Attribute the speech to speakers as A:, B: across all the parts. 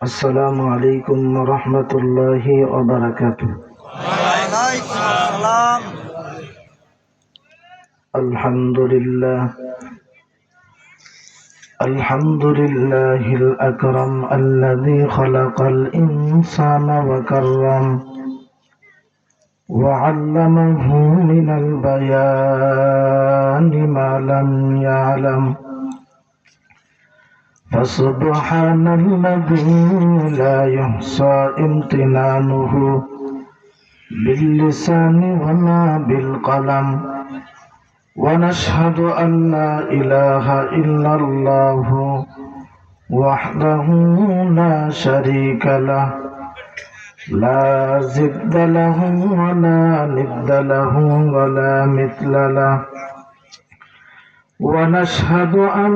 A: আসসালামু আলাইকুম ওয়া রাহমাতুল্লাহি ওয়া বারাকাতুহু।
B: ওয়া আলাইকুম আসসালাম।
A: আলহামদুলিল্লাহিল আকরাম আল্লাযী খালাকাল ইনসানা ওয়া কাররাম ওয়া 'আল্লামাহু মিনাল বায়ানি মা লাম ইয়া'লাম। فسبحان الذي لا يحصى امتنانه باللسان وما بالقلم، ونشهد أن لا إله إلا الله وحده لا شريك له، لا ضد له ولا ند له ولا مثل له. ونشهد أن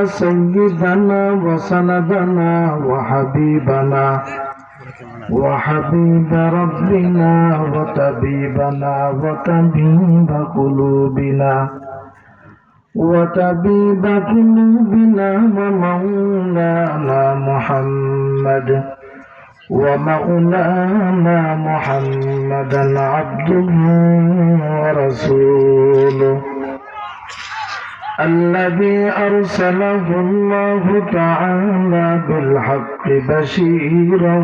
A: سيدنا وسندنا وحبيب ربنا وطبيبنا وطبيب قلوبنا ومولانا محمد ومولانا محمدا عبده ورسوله الذي أرسله الله تعالى بالحق بشيرا